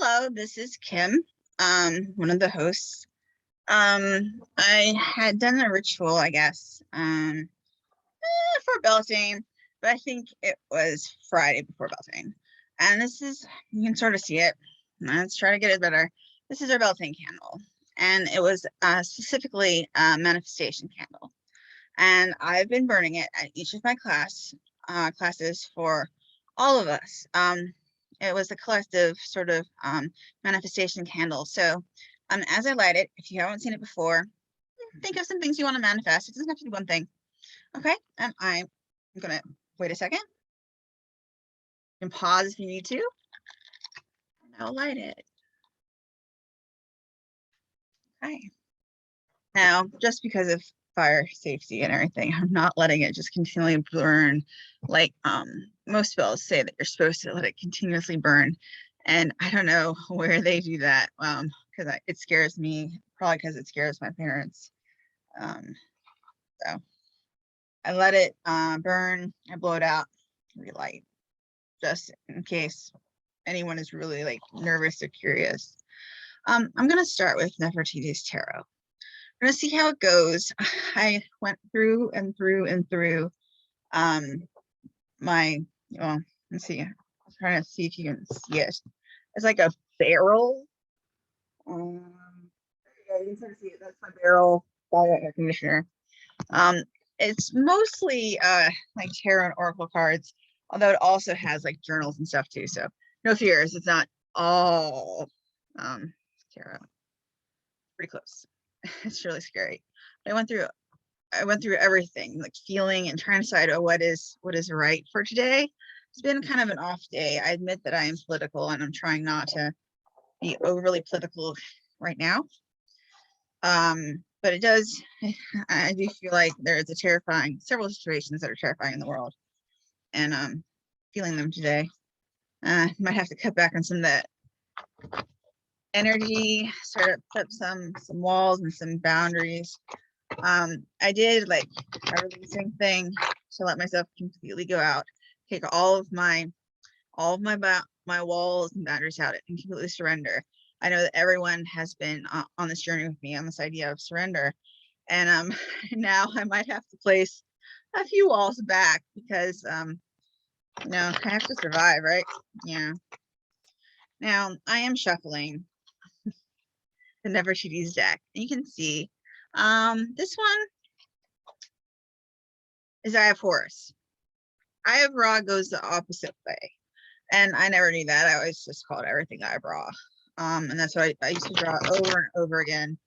Hello, this is Kim, one of the hosts. I had done a ritual, I guess, for Beltane, but I think it was Friday before Beltane. And this is, you can sort of see it. Let's try to get it better. This is our Beltane candle, and it was specifically a manifestation candle. And I've been burning it at each of my classes for all of us. It was a collective sort of manifestation candle. So as I light it, if you haven't seen it before, think of some things you want to manifest. It doesn't have to be one thing. Okay, and I'm gonna wait a second. You can pause if you need to. And I'll light it. Okay. Now, just because of fire safety and everything, I'm not letting it just continually burn like most spells say that you're supposed to let it continuously burn. And I don't know where they do that because it scares me, probably because it scares my parents. So I let it burn, I blow it out, relight, just in case anyone is really like nervous or curious. I'm gonna start with Nefrettiti's tarot. We're gonna see how it goes. I went through and through and through my, well, let's see. I'm trying to see if you can see it. It's like a barrel. There you go. You can sort of see it. That's my barrel by the air conditioner. It's mostly like tarot and oracle cards, although it also has like journals and stuff too. So no fears. It's not all tarot. Pretty close. It's really scary. I went through everything, like feeling and trying to decide what is right for today. It's been kind of an off day. I admit that I am political and I'm trying not to be overly political right now. But it does, I do feel like there is several situations that are terrifying in the world, and feeling them today. Might have to cut back on some of that energy, sort of put up some walls and some boundaries. I did like a releasing thing to let myself completely go out, take all of my walls and boundaries out and completely surrender. I know that everyone has been on this journey with me on this idea of surrender, and now I might have to place a few walls back because I have to survive, right? Yeah. Now I am shuffling the Nefrettiti's deck, and you can see this one is I have Horus. I have Ra goes the opposite way, and I never knew that. I always just called everything I have Ra, and that's what I used to draw over and over again.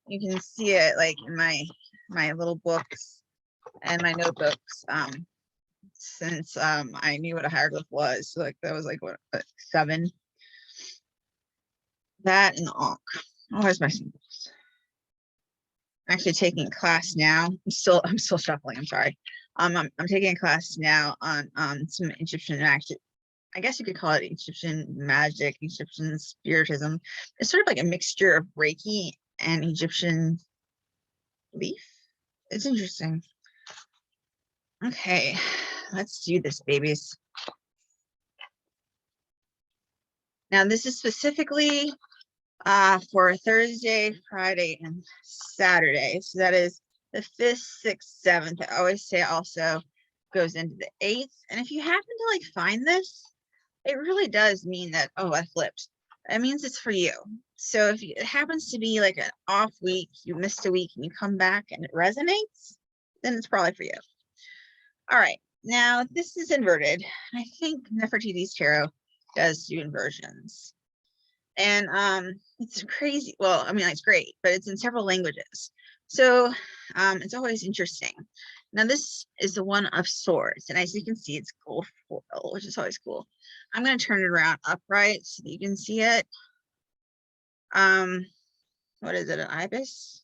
You can see it like in my little books and my notebooks since I knew what a hieroglyph was. So like that was like what 7. That and the Ankh. Oh, where's my symbols? I'm actually taking a class now. I'm still shuffling. I'm sorry. I'm taking a class now on some Egyptian magic. I guess you could call it Egyptian magic, Egyptian spiritism. It's sort of like a mixture of Reiki and Egyptian belief. It's interesting. Okay, let's do this, babies. Now this is specifically for Thursday, Friday, and Saturday. So that is the 5th, 6th, 7th. I always say also goes into the 8th. And if you happen to like find this, it really does mean that, oh, I flipped. That means it's for you. So if it happens to be like an off week, you missed a week and you come back and it resonates, then it's probably for you. All right, now this is inverted. I think Nefrettiti's tarot does do inversions. And it's crazy. Well, I mean, it's great, but it's in several languages. So it's always interesting. Now this is the One of Swords. And as you can see, it's gold foil, which is always cool. I'm going to turn it around upright so that you can see it. What is it, an ibis?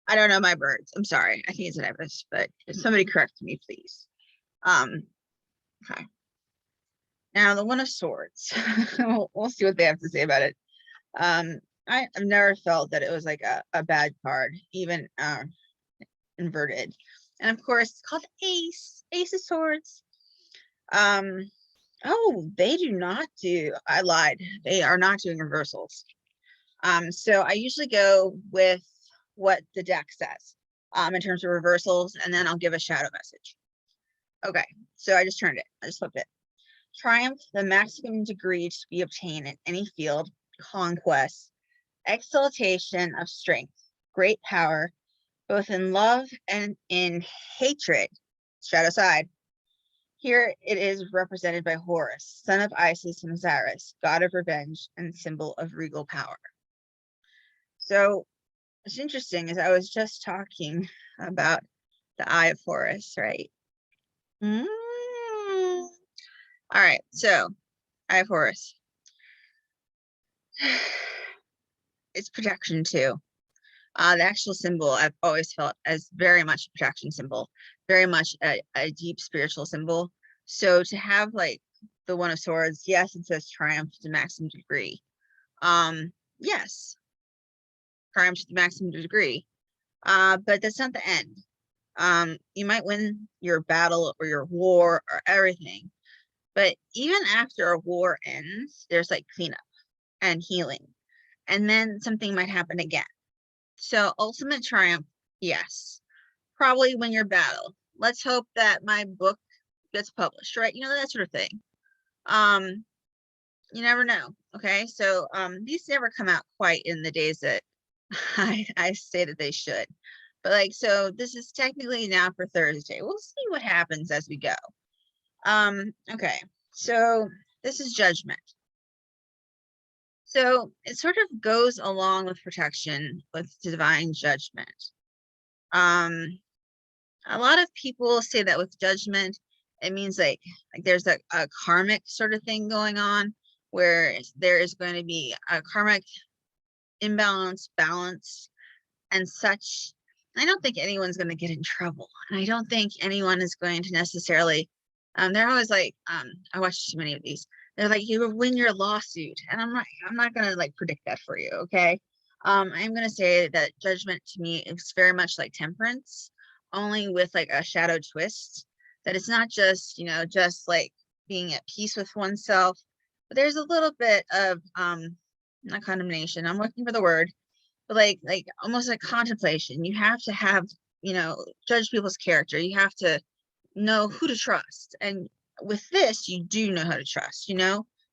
I don't know my birds. I'm sorry. I think it's an ibis, but if somebody correct me, please. Okay. Now the One of Swords. We'll see what they have to say about it. I've never felt that it was like a bad card, even inverted. And of course, it's called Ace of Swords. Oh, they do not do, I lied. They are not doing reversals. So I usually go with what the deck says in terms of reversals, and then I'll give a shadow message. Okay, so I just turned it. I just flipped it. Triumph, the maximum degree to be obtained in any field, conquest, exaltation of strength, great power, both in love and in hatred. Shadow side. Here it is represented by Horus, son of Isis and Osiris, god of revenge and symbol of regal power. So what's interesting is I was just talking about the Eye of Horus, right? All right, so Eye of Horus. It's protection too. The actual symbol I've always felt as very much a protection symbol, very much a deep spiritual symbol. So to have like the One of Swords, yes, it says triumph to the maximum degree. Yes, triumph to the maximum degree. But that's not the end. You might win your battle or your war or everything, but even after a war ends, there's like cleanup and healing, and then something might happen again. So ultimate triumph, yes, probably win your battle. Let's hope that my book gets published, right? You know, that sort of thing. You never know. Okay, so these never come out quite in the days that I say that they should. But like, so this is technically now for Thursday. We'll see what happens as we go. Okay, so this is judgment. So it sort of goes along with protection with divine judgment. A lot of people say that with judgment, it means like there's a karmic sort of thing going on where there is going to be a karmic imbalance, balance, and such. I don't think anyone's going to get in trouble. And I don't think anyone is going to necessarily, they're always like, I watch too many of these. They're like, you win your lawsuit. And I'm not going to like predict that for you. Okay. I'm going to say that judgment to me is very much like temperance, only with like a shadow twist, that it's not just, just like being at peace with oneself, but there's a little bit of, not condemnation. I'm looking for the word, but like almost like contemplation. You have to have, judge people's character. You have to know who to trust. And with this, you do know how to trust,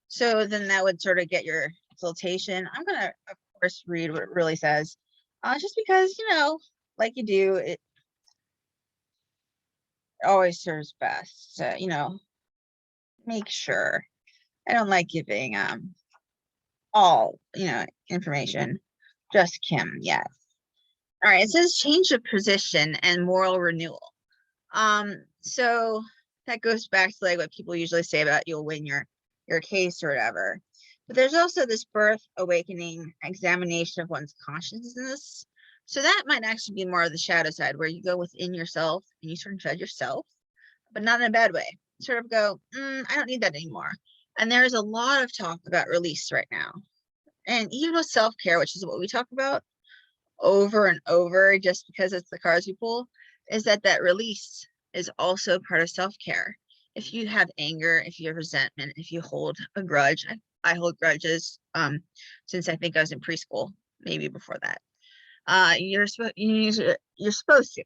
So then that would sort of get your exaltation. I'm gonna, of course, read what it really says. Just because, like you do, it always serves best to, make sure. I don't like giving all, information. Just Kim, yes. All right, it says change of position and moral renewal. So that goes back to like what people usually say about you'll win your case or whatever. But there's also this birth, awakening, examination of one's consciousness. So that might actually be more of the shadow side, where you go within yourself and you sort of judge yourself, but not in a bad way. Sort of go, I don't need that anymore. And there's a lot of talk about release right now. And even with self-care, which is what we talk about over and over, just because it's the cards we pull, is that release is also part of self-care. If you have anger, if you have resentment, if you hold a grudge, I hold grudges since I think I was in preschool, maybe before that. You're supposed to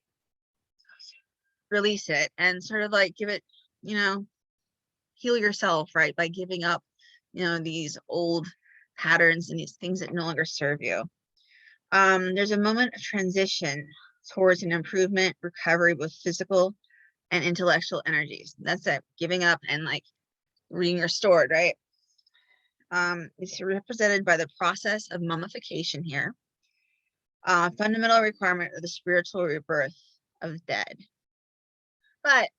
release it and sort of like give it, heal yourself, right, by giving up, these old patterns and these things that no longer serve you. There's a moment of transition towards an improvement, recovery, with physical and intellectual energies. That's it, giving up and like being restored, right? It's represented by the process of mummification here. Fundamental requirement of the spiritual rebirth of the dead. But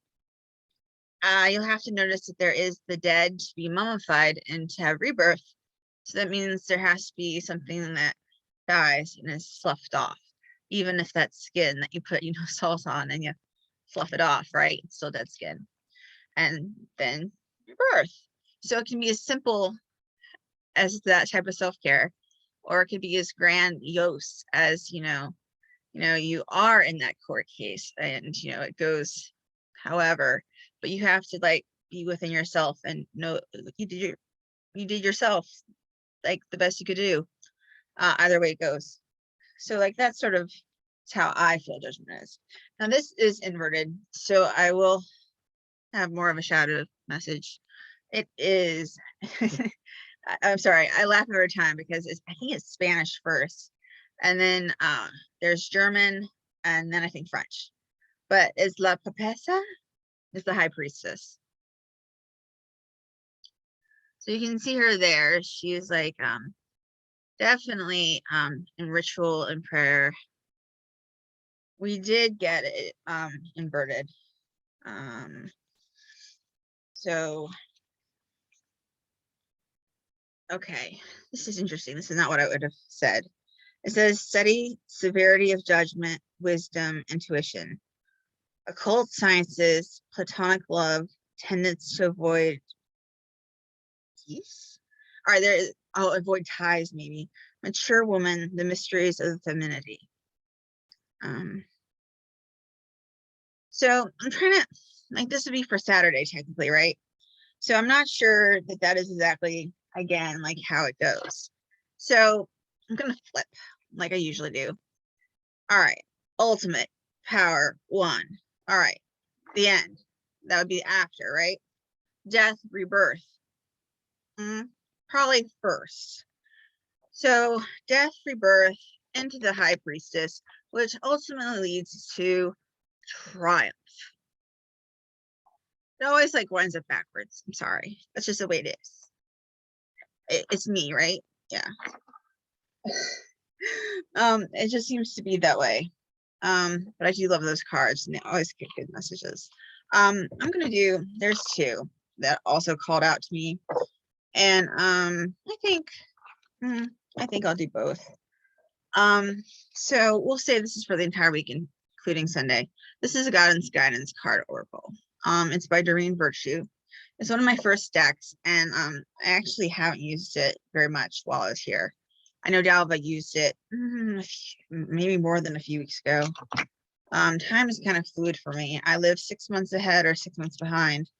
you'll have to notice that there is the dead to be mummified and to have rebirth. So that means there has to be something that dies and is sloughed off, even if that's skin that you put, salt on and you fluff it off, right? It's still dead skin. And then rebirth. So it can be as simple as that type of self-care, or it could be as grandiose as, you are in that court case and, it goes however, but you have to like be within yourself and know you did yourself like the best you could do. Either way it goes. So like that's sort of how I feel judgment is. Now this is inverted, so I will have more of a shadow message. It is I'm sorry, I laugh every time because I think it's Spanish first, and then there's German, and then I think French. But is La Papessa is the high priestess. So you can see her there. She's like definitely in ritual and prayer. We did get it inverted. So okay, this is interesting. This is not what I would have said. It says study, severity of judgment, wisdom, intuition, occult sciences, platonic love, tendence to avoid peace. All right, there. I'll avoid ties, maybe. Mature woman, the mysteries of femininity. So I'm trying to, like, this would be for Saturday, technically, right? So I'm not sure that that is exactly, again, like how it goes. So I'm going to flip like I usually do. All right. Ultimate power 1. All right. The end. That would be after, right? Death, rebirth. Probably first. So death, rebirth into the high priestess, which ultimately leads to triumph. It always like winds up backwards. I'm sorry. That's just the way it is. It's me, right? Yeah. It just seems to be that way. But I do love those cards and they always get good messages. I'm gonna do, there's 2 that also called out to me. And I think I'll do both. So we'll say this is for the entire weekend, including Sunday. This is a guidance card oracle. It's by Doreen Virtue. It's one of my first decks, and I actually haven't used it very much while I was here. I know Dalva used it maybe more than a few weeks ago. Time is kind of fluid for me. I live 6 months ahead or 6 months behind,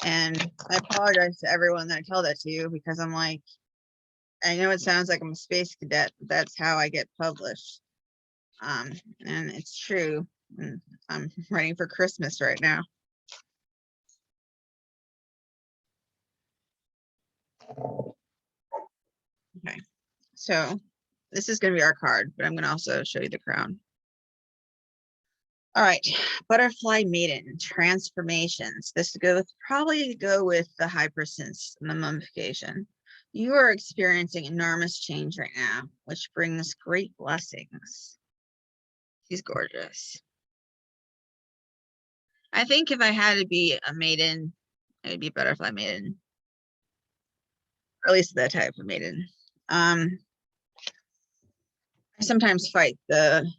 and I apologize to everyone that I tell that to, because I'm like, I know it sounds like I'm a space cadet, but that's how I get published. And it's true. And I'm writing for Christmas right now. Okay, so this is going to be our card, but I'm going to also show you the crown. All right, butterfly maiden, transformations. This would probably go with the high priestess and the mummification. You are experiencing enormous change right now, which brings great blessings. She's gorgeous. I think if I had to be a maiden, it would be butterfly maiden. Or at least that type of maiden. I sometimes fight the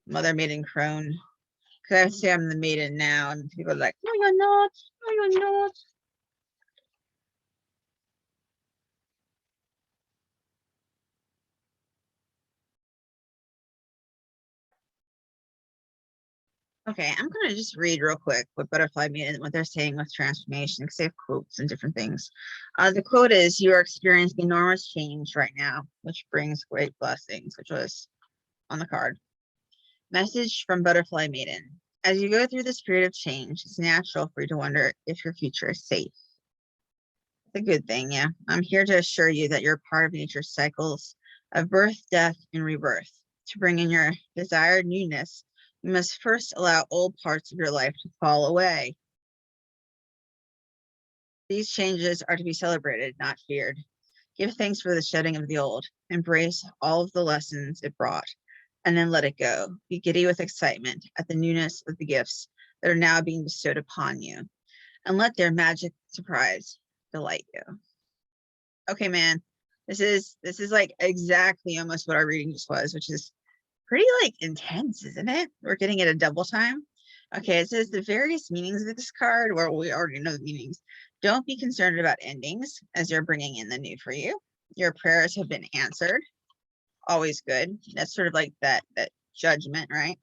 mother maiden crone, because I say I'm the maiden now, and people are like, no, you're not. No, you're not. Okay, I'm going to just read real quick what butterfly maiden, what they're saying with transformation, because they have quotes and different things. The quote is, you are experiencing enormous change right now, which brings great blessings, which was on the card. Message from butterfly maiden. As you go through this period of change, it's natural for you to wonder if your future is safe. It's a good thing, yeah. I'm here to assure you that you're part of nature's cycles of birth, death, and rebirth. To bring in your desired newness, you must first allow old parts of your life to fall away. These changes are to be celebrated, not feared. Give thanks for the shedding of the old. Embrace all of the lessons it brought, and then let it go. Be giddy with excitement at the newness of the gifts that are now being bestowed upon you, and let their magic surprise delight you. Okay, man, this is like exactly almost what our reading just was, which is pretty like intense, isn't it? We're getting it a double time. Okay, it says the various meanings of this card, well, we already know the meanings. Don't be concerned about endings, as you're bringing in the new for you. Your prayers have been answered. Always good. That's sort of like that judgment, right?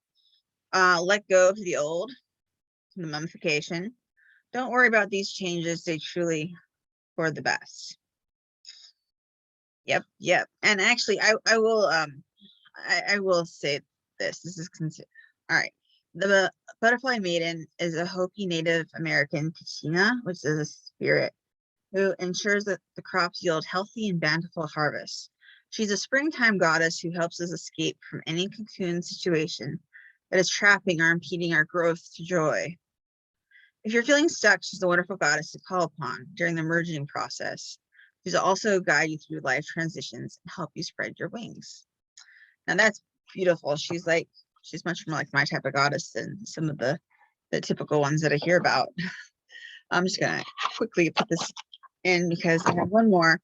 Let go of the old, the mummification. Don't worry about these changes. They truly for the best. Yep. And actually, I will say this. This is all right. The butterfly maiden is a Hopi Native American Kachina, which is a spirit who ensures that the crops yield healthy and bountiful harvests. She's a springtime goddess who helps us escape from any cocoon situation that is trapping or impeding our growth to joy. If you're feeling stuck, she's a wonderful goddess to call upon during the merging process. She's also guide you through life transitions and help you spread your wings. Now that's beautiful. She's much more like my type of goddess than some of the typical ones that I hear about. I'm just gonna quickly put this in because I have one more.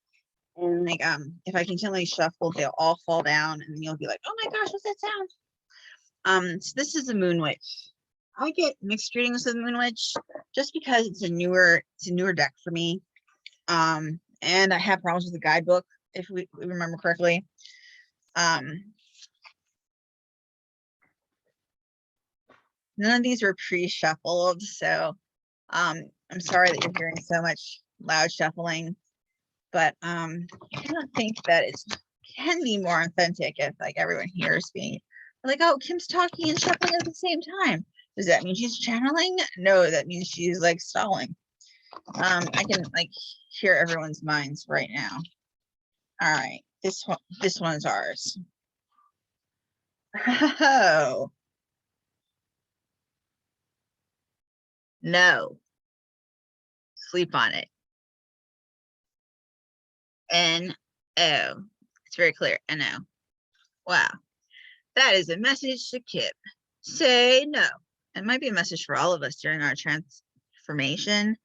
And like if I continually shuffle, they'll all fall down and you'll be like, oh my gosh, what's that sound? So this is the Moon Witch. I get mixed readings with Moon Witch just because it's a newer deck for me. And I have problems with the guidebook, if we remember correctly. None of these were pre-shuffled, so I'm sorry that you're hearing so much loud shuffling, but I don't think that it can be more authentic if like everyone here is being like, oh, Kim's talking and shuffling at the same time. Does that mean she's channeling? No, that means she's like stalling. I can like hear everyone's minds right now. All right, this one's ours. Oh. No. Sleep on it. N-O. It's very clear. N-O. Wow. That is a message to Kip. Say no. It might be a message for all of us during our transformation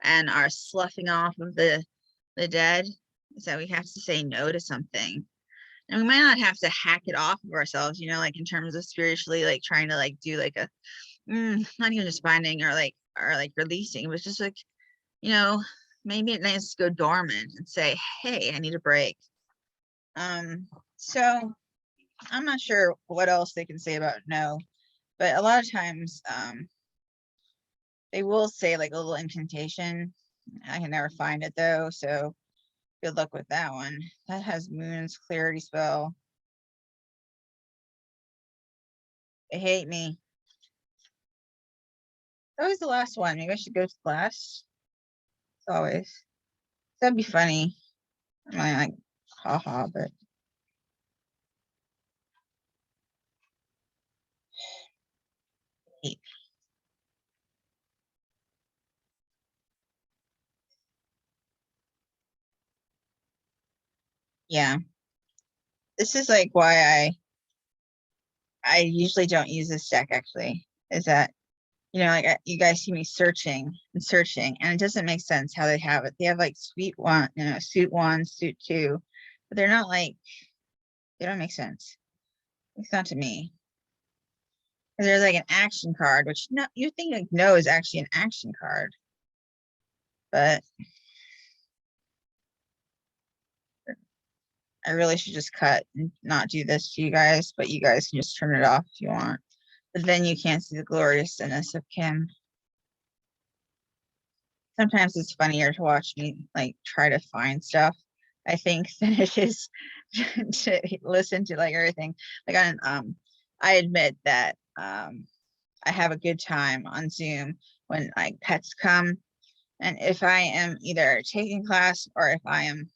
and our sloughing off of the dead, is that we have to say no to something. And we might not have to hack it off of ourselves, you know, like in terms of spiritually, like trying to like do like a, not even just binding or like releasing, but just like, you know, maybe it needs to go dormant and say, hey, I need a break. So I'm not sure what else they can say about no, but a lot of times they will say like a little incantation. I can never find it though, so good luck with that one. That has Moon's clarity spell. They hate me. That was the last one. Maybe I should go to the last. As always. That'd be funny. I mean, like, haha, but. Yeah. This is like why I usually don't use this deck actually, is that, you know, like you guys see me searching and searching, and it doesn't make sense how they have it. They have like suit one, suit two, but they're not like, they don't make sense. It's not to me. There's like an action card, which no, you think like no is actually an action card, but I really should just cut and not do this to you guys, but you guys can just turn it off if you want. But then you can't see the gloriousness of Kim. Sometimes it's funnier to watch me like try to find stuff, I think, than it is to listen to like everything. Like I admit that I have a good time on Zoom when like pets come. And if I am either taking class or if I am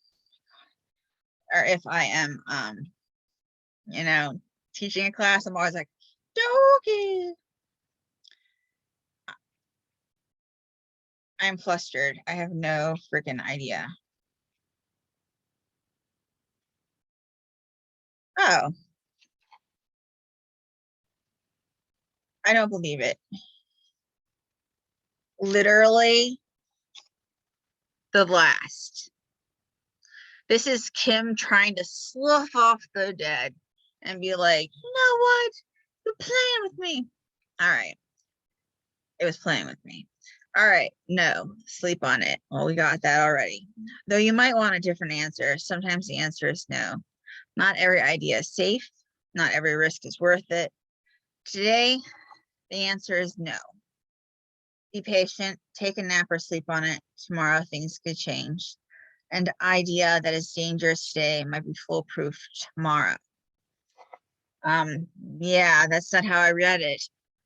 you know, teaching a class, I'm always like, doggy. I'm flustered. I have no freaking idea. Oh, I don't believe it. Literally the last. This is Kim trying to slough off the dead and be like, you know what? You're playing with me. All right. It was playing with me. All right. No, sleep on it. Well, we got that already. Though you might want a different answer. Sometimes the answer is no. Not every idea is safe. Not every risk is worth it. Today, the answer is no. be patient, take a nap or sleep on it. Tomorrow things could change. And the idea that is dangerous today might be foolproof tomorrow. Yeah, that's not how I read it.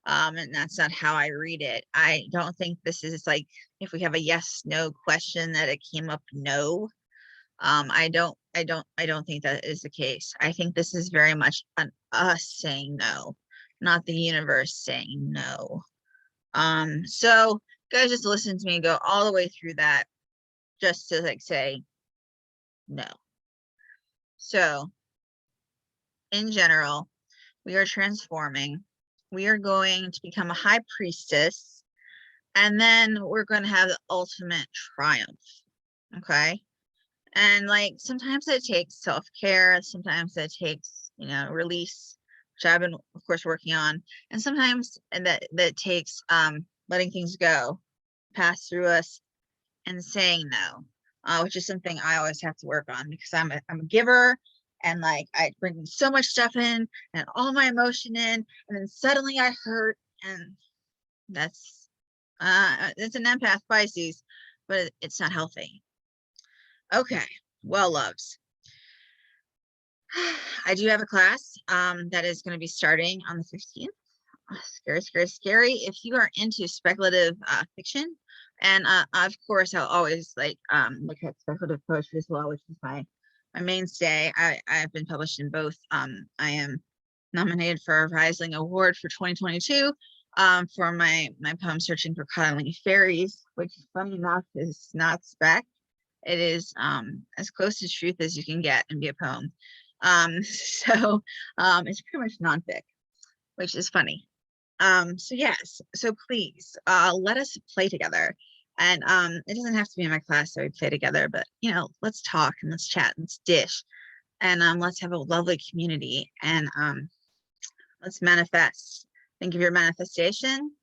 And that's not how I read it. I don't think this is like if we have a yes, no question that it came up no. I don't think that is the case. I think this is very much an us saying no, not the universe saying no. So guys, just listen to me go all the way through that just to like say no. So in general, we are transforming. We are going to become a high priestess, and then we're going to have the ultimate triumph. Okay. And like sometimes it takes self-care, sometimes it takes, release, which I've been, of course, working on, and sometimes that takes letting things go, pass through us, and saying no, which is something I always have to work on because I'm a giver, and like I bring so much stuff in and all my emotion in, and then suddenly I hurt, and that's it's an empath Pisces, but it's not healthy. Okay, well, loves. I do have a class that is going to be starting on the 15th. Scary, scary, scary. If you are into speculative fiction, and of course, I'll always look at speculative poetry as well, which is my mainstay. I've been published in both. I am nominated for a Rising Award for 2022 for my poem "Searching for Cuddling Fairies," which, funny enough, is not spec. It is as close to truth as you can get and be a poem. So it's pretty much nonfic, which is funny. So yes, so please let us play together. And it doesn't have to be in my class that we play together, but let's talk and let's chat and let's dish, and let's have a lovely community, and let's manifest. Think of your manifestation.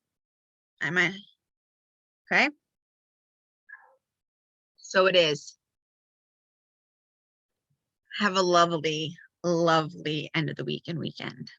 Okay? So it is. Have a lovely, lovely end of the week and weekend.